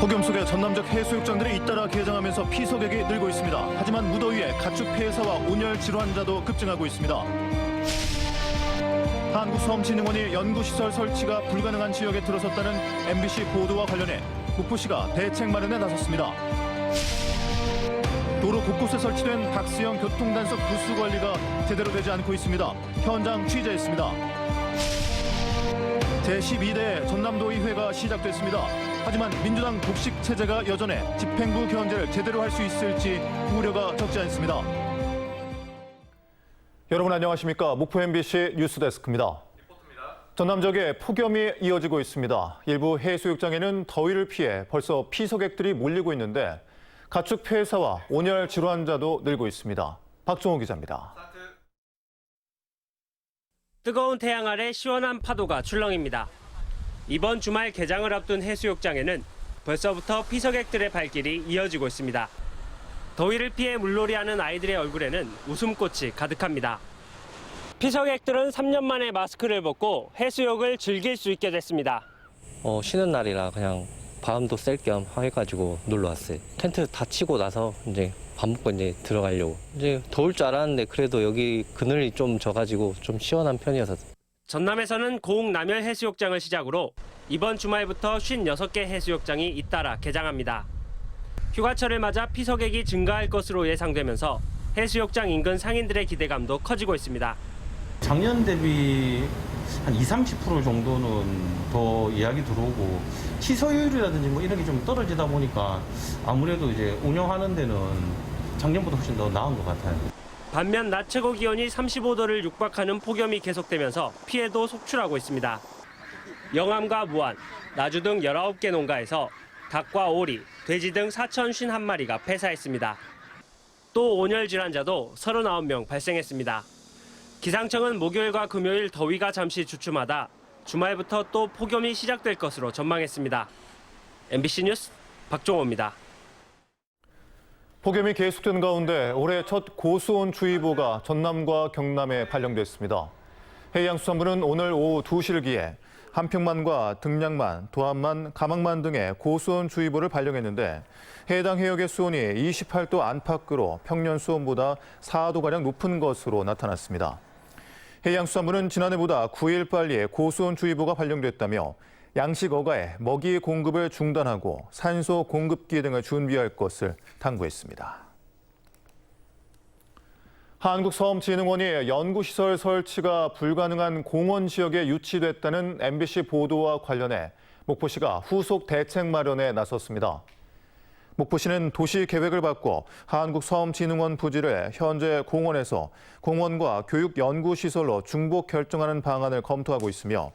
폭염 속에 전남적 해수욕장들이 잇따라 개장하면서 피서객이 늘고 있습니다. 하지만 무더위에 가축 폐사와 온열 질환자도 급증하고 있습니다. 한국섬진흥원이 연구시설 설치가 불가능한 지역에 들어섰다는 MBC 보도와 관련해 목포시가 대책 마련에 나섰습니다. 도로 곳곳에 설치된 박스형 교통단속 부스 관리가 제대로 되지 않고 있습니다. 현장 취재했습니다. 제12대 전남도의회가 시작됐습니다. 하지만 민주당 독식 체제가 여전해 집행부 견제를 제대로 할 수 있을지 우려가 적지 않습니다. 여러분 안녕하십니까? 목포 MBC 뉴스데스크입니다. 전남적에 폭염이 이어지고 있습니다. 일부 해수욕장에는 더위를 피해 벌써 피서객들이 몰리고 있는데 가축 폐사와 온열 질환자도 늘고 있습니다. 박종호 기자입니다. 뜨거운 태양 아래 시원한 파도가 출렁입니다. 이번 주말 개장을 앞둔 해수욕장에는 벌써부터 피서객들의 발길이 이어지고 있습니다. 더위를 피해 물놀이하는 아이들의 얼굴에는 웃음꽃이 가득합니다. 피서객들은 3년 만에 마스크를 벗고 해수욕을 즐길 수 있게 됐습니다. 쉬는 날이라 그냥 바람도 쐴 겸 해가지고 놀러 왔어요. 텐트 다 치고 나서 이제 밥 먹고 이제 들어가려고. 이제 더울 줄 알았는데 그래도 여기 그늘이 좀 져가지고 좀 시원한 편이어서. 전남에서는 고흥 남열 해수욕장을 시작으로 이번 주말부터 56개 해수욕장이 잇따라 개장합니다. 휴가철을 맞아 피서객이 증가할 것으로 예상되면서 해수욕장 인근 상인들의 기대감도 커지고 있습니다. 작년 대비 한 20-30% 정도는 더 예약이 들어오고 취소율이라든지 뭐 이런 게 좀 떨어지다 보니까 아무래도 이제 운영하는 데는 작년보다 훨씬 더 나은 것 같아요. 반면 낮 최고 기온이 35도를 육박하는 폭염이 계속되면서 피해도 속출하고 있습니다. 영암과 무안, 나주 등 19개 농가에서 닭과 오리, 돼지 등 4,051마리가 폐사했습니다. 또 온열 질환자도 39명 발생했습니다. 기상청은 목요일과 금요일 더위가 잠시 주춤하다 주말부터 또 폭염이 시작될 것으로 전망했습니다. MBC 뉴스 박종호입니다. 폭염이 계속되는 가운데 올해 첫 고수온주의보가 전남과 경남에 발령됐습니다. 해양수산부는 오늘 오후 2시를 기해 한평만과 등량만, 도안만, 가망만 등의 고수온주의보를 발령했는데 해당 해역의 수온이 28도 안팎으로 평년 수온보다 4도가량 높은 것으로 나타났습니다. 해양수산부는 지난해보다 9일 빨리 고수온주의보가 발령됐다며 양식 어가에 먹이 공급을 중단하고 산소 공급기 등을 준비할 것을 당부했습니다. 한국섬진흥원이 연구시설 설치가 불가능한 공원 지역에 유치됐다는 MBC 보도와 관련해 목포시가 후속 대책 마련에 나섰습니다. 목포시는 도시 계획을 바꿔 한국섬진흥원 부지를 현재 공원에서 공원과 교육연구시설로 중복 결정하는 방안을 검토하고 있으며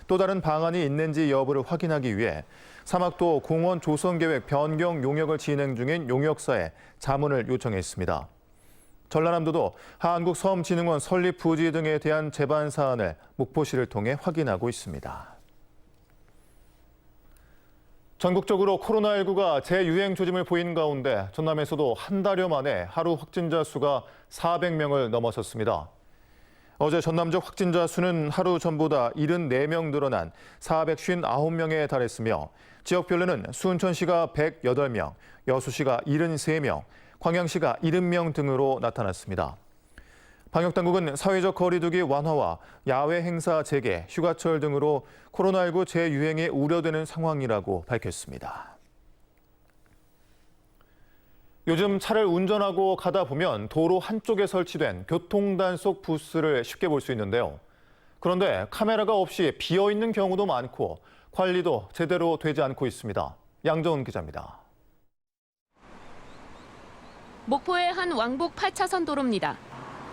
또 다른 방안이 있는지 여부를 확인하기 위해 사막도 공원 조성계획 변경 용역을 진행 중인 용역사에 자문을 요청했습니다. 전라남도도 한국섬진흥원 설립 부지 등에 대한 제반 사안을 목포시를 통해 확인하고 있습니다. 전국적으로 코로나19가 재유행 조짐을 보이는 가운데 전남에서도 한 달여 만에 하루 확진자 수가 400명을 넘어섰습니다. 어제 전남적 확진자 수는 하루 전보다 74명 늘어난 459명에 달했으며 지역별로는 순천시가 108명, 여수시가 73명, 광양시가 70명 등으로 나타났습니다. 방역당국은 사회적 거리두기 완화와 야외 행사 재개, 휴가철 등으로 코로나19 재유행이 우려되는 상황이라고 밝혔습니다. 요즘 차를 운전하고 가다 보면 도로 한쪽에 설치된 교통단속 부스를 쉽게 볼 수 있는데요. 그런데 카메라가 없이 비어있는 경우도 많고 관리도 제대로 되지 않고 있습니다. 양정은 기자입니다. 목포의 한 왕복 8차선 도로입니다.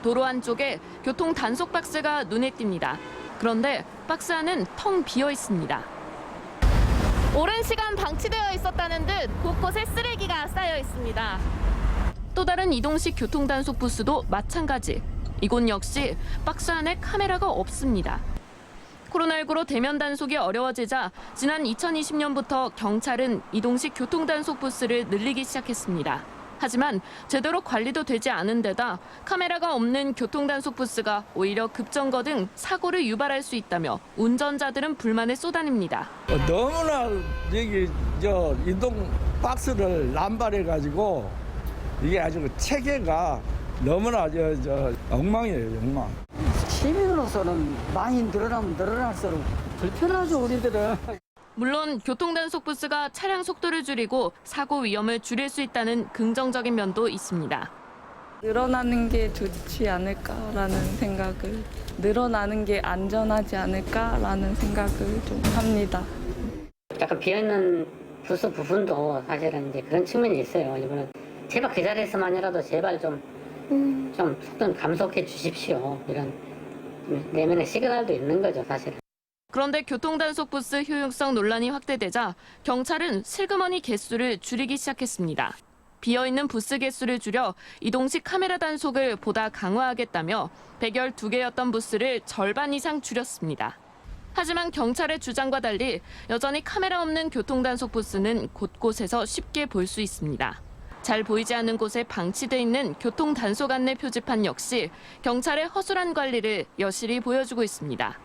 도로 한쪽에 교통 단속 박스가 눈에 띕니다. 그런데 박스 안은 텅 비어 있습니다. 오랜 시간 방치되어 있었다는 듯 곳곳에 쓰레기가 쌓여 있습니다. 또 다른 이동식 교통 단속 부스도 마찬가지. 이곳 역시 박스 안에 카메라가 없습니다. 코로나19로 대면 단속이 어려워지자 지난 2020년부터 경찰은 이동식 교통 단속 부스를 늘리기 시작했습니다. 하지만 제대로 관리도 되지 않은 데다 카메라가 없는 교통단속 부스가 오히려 급정거 등 사고를 유발할 수 있다며 운전자들은 불만을 쏟아냅니다. 너무나 여기 이동 박스를 남발해가지고 이게 아주 체계가 너무나 엉망이에요, 엉망. 시민으로서는 많이 늘어나면 늘어날수록 불편하죠, 우리들은. 물론 교통단속 부스가 차량 속도를 줄이고 사고 위험을 줄일 수 있다는 긍정적인 면도 있습니다. 늘어나는 게 좋지 않을까라는 생각을, 늘어나는 게 안전하지 않을까라는 생각을 좀 합니다. 약간 비어있는 부스 부분도 사실은 이제 그런 측면이 있어요. 이거는 제발 그 자리에서만이라도 제발 좀 속도는 감속해 주십시오. 이런 내면의 시그널도 있는 거죠, 사실은. 그런데 교통단속 부스 효용성 논란이 확대되자 경찰은 슬그머니 개수를 줄이기 시작했습니다. 비어있는 부스 개수를 줄여 이동식 카메라 단속을 보다 강화하겠다며 112개였던 부스를 절반 이상 줄였습니다. 하지만 경찰의 주장과 달리 여전히 카메라 없는 교통단속 부스는 곳곳에서 쉽게 볼 수 있습니다. 잘 보이지 않는 곳에 방치돼 있는 교통단속 안내 표지판 역시 경찰의 허술한 관리를 여실히 보여주고 있습니다.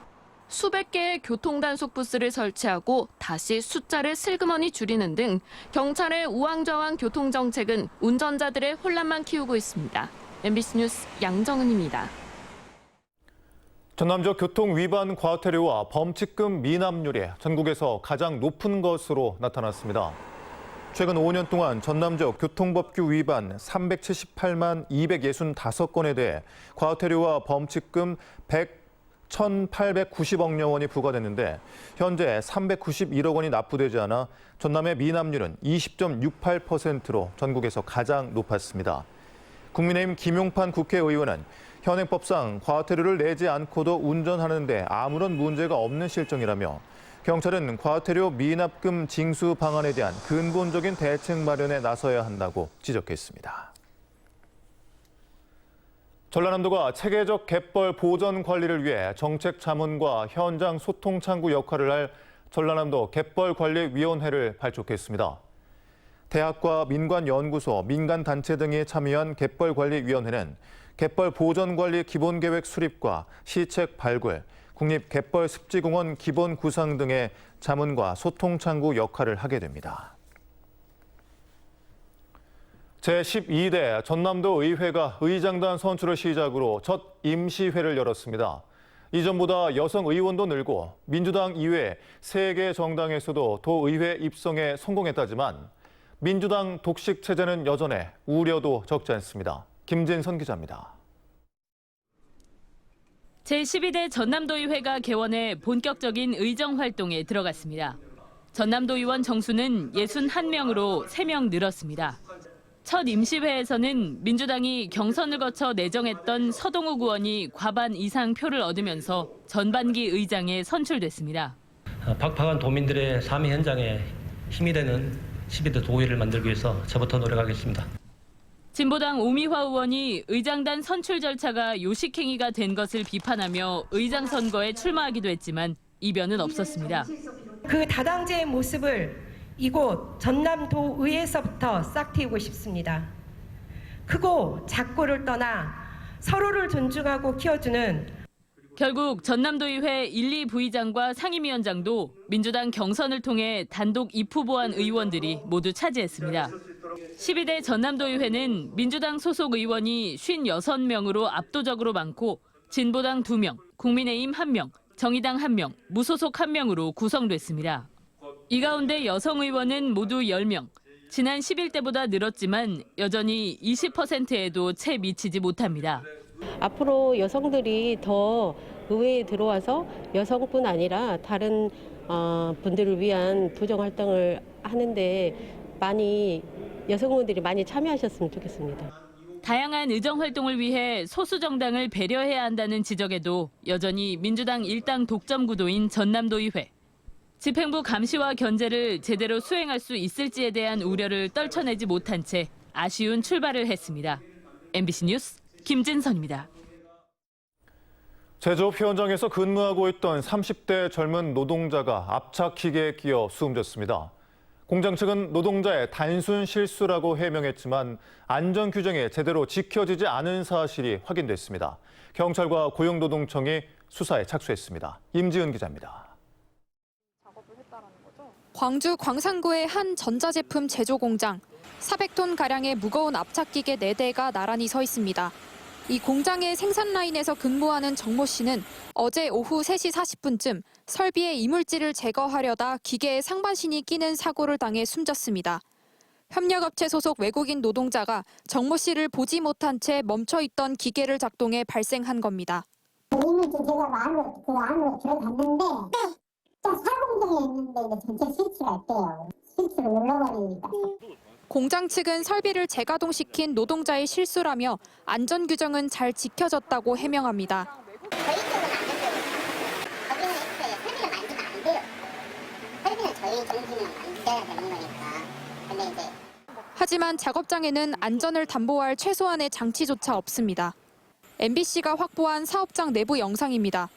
수백 개의 교통단속 부스를 설치하고 다시 숫자를 슬그머니 줄이는 등 경찰의 우왕좌왕 교통정책은 운전자들의 혼란만 키우고 있습니다. MBC 뉴스 양정은입니다. 전남적 교통 위반 과태료와 범칙금 미납률이 전국에서 가장 높은 것으로 나타났습니다. 최근 5년 동안 전남적 교통법규 위반 378만 265건에 대해 과태료와 범칙금 1,890억여 원이 부과됐는데 현재 391억 원이 납부되지 않아 전남의 미납률은 20.68%로 전국에서 가장 높았습니다. 국민의힘 김용판 국회의원은 현행법상 과태료를 내지 않고도 운전하는 데 아무런 문제가 없는 실정이라며 경찰은 과태료 미납금 징수 방안에 대한 근본적인 대책 마련에 나서야 한다고 지적했습니다. 전라남도가 체계적 갯벌 보전 관리를 위해 정책 자문과 현장 소통 창구 역할을 할 전라남도 갯벌관리위원회를 발족했습니다. 대학과 민관연구소, 민간단체 등이 참여한 갯벌관리위원회는 갯벌 보전관리 기본계획 수립과 시책 발굴, 국립갯벌습지공원 기본 구상 등의 자문과 소통 창구 역할을 하게 됩니다. 제12대 전남도 의회가 의장단 선출을 시작으로 첫 임시회를 열었습니다. 이전보다 여성 의원도 늘고 민주당 이외 3개 정당에서도 도의회 입성에 성공했다지만 민주당 독식 체제는 여전해 우려도 적지 않습니다. 김진선 기자입니다. 제12대 전남도의회가 개원해 본격적인 의정 활동에 들어갔습니다. 전남도의원 정수는 61명으로 3명 늘었습니다. 첫 임시회에서는 민주당이 경선을 거쳐 내정했던 서동욱 의원이 과반 이상 표를 얻으면서 전반기 의장에 선출됐습니다. 팍팍한 도민들의 삶의 현장에 힘이 되는 12대 도의회를 만들기 위해서 저부터 노력하겠습니다. 진보당 오미화 의원이 의장단 선출 절차가 요식행위가 된 것을 비판하며 의장 선거에 출마하기도 했지만 이변은 없었습니다. 그 다당제의 모습을 이곳 전남도의회에서부터 싹 틔우고 싶습니다. 크고 작고를 떠나 서로를 존중하고 키워주는 결국 전남도의회 1, 2부의장과 상임위원장도 민주당 경선을 통해 단독 입후보한 의원들이 모두 차지했습니다. 12대 전남도의회는 민주당 소속 의원이 56명으로 압도적으로 많고 진보당 2명, 국민의힘 1명, 정의당 1명, 무소속 1명으로 구성됐습니다. 이 가운데 여성 의원은 모두 10명. 지난 11대보다 늘었지만 여전히 20%에도 채 미치지 못합니다. 앞으로 여성들이 더 의회에 들어와서 여성뿐 아니라 다른 분들을 위한 부정 활동을 하는데 많이 여성 의원들이 많이 참여하셨으면 좋겠습니다. 다양한 의정 활동을 위해 소수 정당을 배려해야 한다는 지적에도 여전히 민주당 일당 독점 구도인 전남도의회. 집행부 감시와 견제를 제대로 수행할 수 있을지에 대한 우려를 떨쳐내지 못한 채 아쉬운 출발을 했습니다. MBC 뉴스 김진선입니다. 제조업 현장에서 근무하고 있던 30대 젊은 노동자가 압착기계에 끼어 숨졌습니다. 공장 측은 노동자의 단순 실수라고 해명했지만 안전 규정이 제대로 지켜지지 않은 사실이 확인됐습니다. 경찰과 고용노동청이 수사에 착수했습니다. 임지은 기자입니다. 광주 광산구의 한 전자제품 제조 공장. 400톤 가량의 무거운 압착기계 4대가 나란히 서 있습니다. 이 공장의 생산 라인에서 근무하는 정모 씨는 어제 오후 3시 40분쯤 설비의 이물질을 제거하려다 기계에 상반신이 끼는 사고를 당해 숨졌습니다. 협력업체 소속 외국인 노동자가 정모 씨를 보지 못한 채 멈춰있던 기계를 작동해 발생한 겁니다. 이물질 제거가 안으로 들어갔는데 살공정에 있는데 전체 스위치가 있대요. 스위치를 눌러버리니까. 공장 측은 설비를 재가동시킨 노동자의 실수라며 안전 규정은 잘 지켜졌다고 해명합니다. 저희 쪽은 안 됐어요. 거기는 했어요. 설비를 만지면 안 돼요. 설비는 저희 정신은 만져야 되는 거니까. 근데 이제 하지만 작업장에는 안전을 담보할 최소한의 장치조차 없습니다. MBC가 확보한 사업장 내부 영상입니다.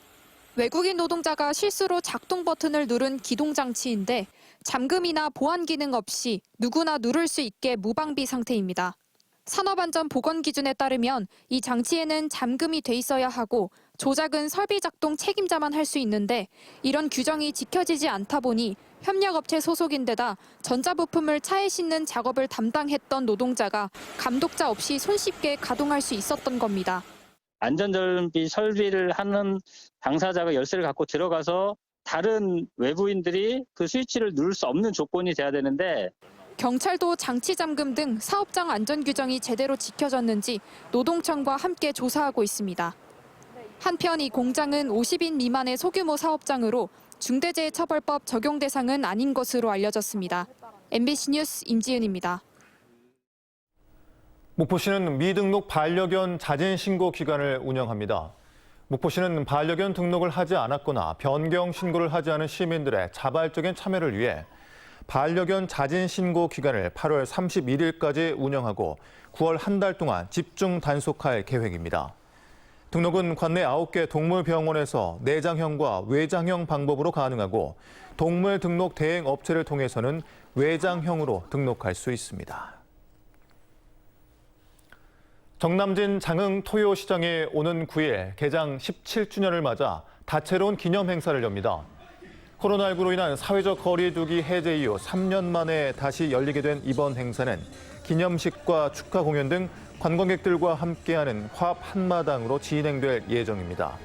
외국인 노동자가 실수로 작동 버튼을 누른 기동 장치인데 잠금이나 보안 기능 없이 누구나 누를 수 있게 무방비 상태입니다. 산업안전보건 기준에 따르면 이 장치에는 잠금이 돼 있어야 하고 조작은 설비 작동 책임자만 할 수 있는데 이런 규정이 지켜지지 않다 보니 협력업체 소속인데다 전자부품을 차에 싣는 작업을 담당했던 노동자가 감독자 없이 손쉽게 가동할 수 있었던 겁니다. 안전정비 설비를 하는 당사자가 열쇠를 갖고 들어가서 다른 외부인들이 그 스위치를 누를 수 없는 조건이 돼야 되는데 경찰도 장치 잠금 등 사업장 안전 규정이 제대로 지켜졌는지 노동청과 함께 조사하고 있습니다. 한편 이 공장은 50인 미만의 소규모 사업장으로 중대재해처벌법 적용 대상은 아닌 것으로 알려졌습니다. MBC 뉴스 임지은입니다. 목포시는 미등록 반려견 자진 신고 기간을 운영합니다. 목포시는 반려견 등록을 하지 않았거나 변경 신고를 하지 않은 시민들의 자발적인 참여를 위해 반려견 자진 신고 기간을 8월 31일까지 운영하고 9월 한 달 동안 집중 단속할 계획입니다. 등록은 관내 9개 동물병원에서 내장형과 외장형 방법으로 가능하고 동물 등록 대행 업체를 통해서는 외장형으로 등록할 수 있습니다. 정남진 장흥 토요시장이 오는 9일 개장 17주년을 맞아 다채로운 기념 행사를 엽니다. 코로나19로 인한 사회적 거리 두기 해제 이후 3년 만에 다시 열리게 된 이번 행사는 기념식과 축하 공연 등 관광객들과 함께하는 화합 한마당으로 진행될 예정입니다.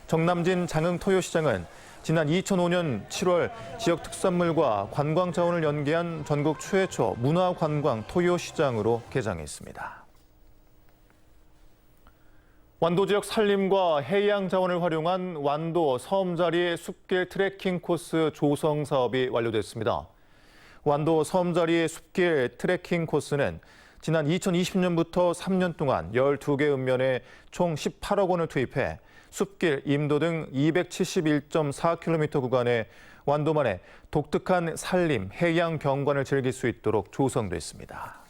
정남진 장흥 토요시장은 지난 2005년 7월 지역 특산물과 관광 자원을 연계한 전국 최초 문화관광 토요시장으로 개장했습니다. 완도 지역 산림과 해양 자원을 활용한 완도 섬자리 숲길 트레킹 코스 조성 사업이 완료됐습니다. 완도 섬자리 숲길 트레킹 코스는 지난 2020년부터 3년 동안 12개 읍면에 총 18억 원을 투입해 숲길, 임도 등 271.4km 구간에 완도만의 독특한 산림, 해양 경관을 즐길 수 있도록 조성됐습니다.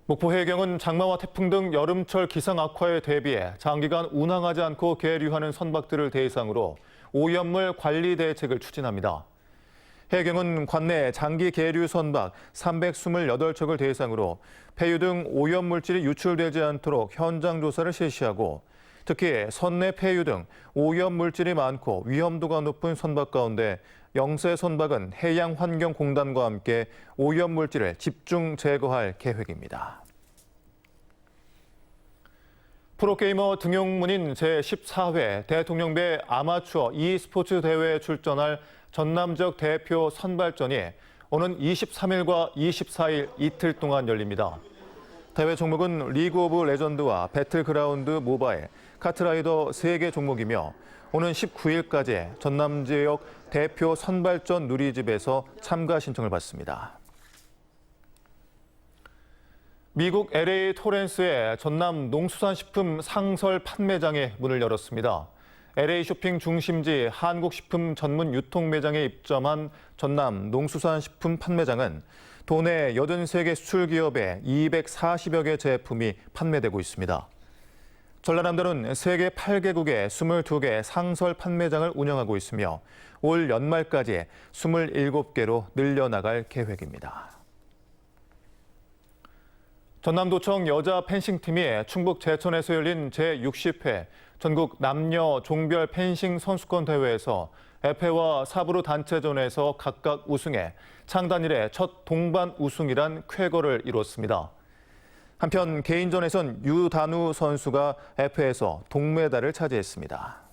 목포 해경은 장마와 태풍 등 여름철 기상 악화에 대비해 장기간 운항하지 않고 계류하는 선박들을 대상으로 오염물 관리 대책을 추진합니다. 해경은 관내 장기 계류 선박 328척을 대상으로 폐유 등 오염물질이 유출되지 않도록 현장 조사를 실시하고 특히 선내 폐유 등 오염물질이 많고 위험도가 높은 선박 가운데 영세 선박은 해양환경공단과 함께 오염물질을 집중 제거할 계획입니다. 프로게이머 등용문인 제14회 대통령배 아마추어 e스포츠 대회에 출전할 전남 지역 대표 선발전이 오는 23일과 24일 이틀 동안 열립니다. 대회 종목은 리그 오브 레전드와 배틀그라운드 모바일, 카트라이더 3개 종목이며 오는 19일까지 전남 지역 대표 선발전 누리집에서 참가 신청을 받습니다. 미국 LA 토렌스의 전남 농수산식품 상설 판매장이 문을 열었습니다. LA 쇼핑 중심지 한국식품 전문 유통 매장에 입점한 전남 농수산식품 판매장은 도내 83개 수출 기업의 240여 개 제품이 판매되고 있습니다. 전라남도는 세계 8개국에 22개 상설 판매장을 운영하고 있으며 올 연말까지 27개로 늘려나갈 계획입니다. 전남도청 여자 펜싱팀이 충북 제천에서 열린 제60회 전국 남녀 종별 펜싱 선수권 대회에서 에페와 사브르 단체전에서 각각 우승해 창단 이래 첫 동반 우승이란 쾌거를 이뤘습니다. 한편 개인전에선 유단우 선수가 에페에서 동메달을 차지했습니다.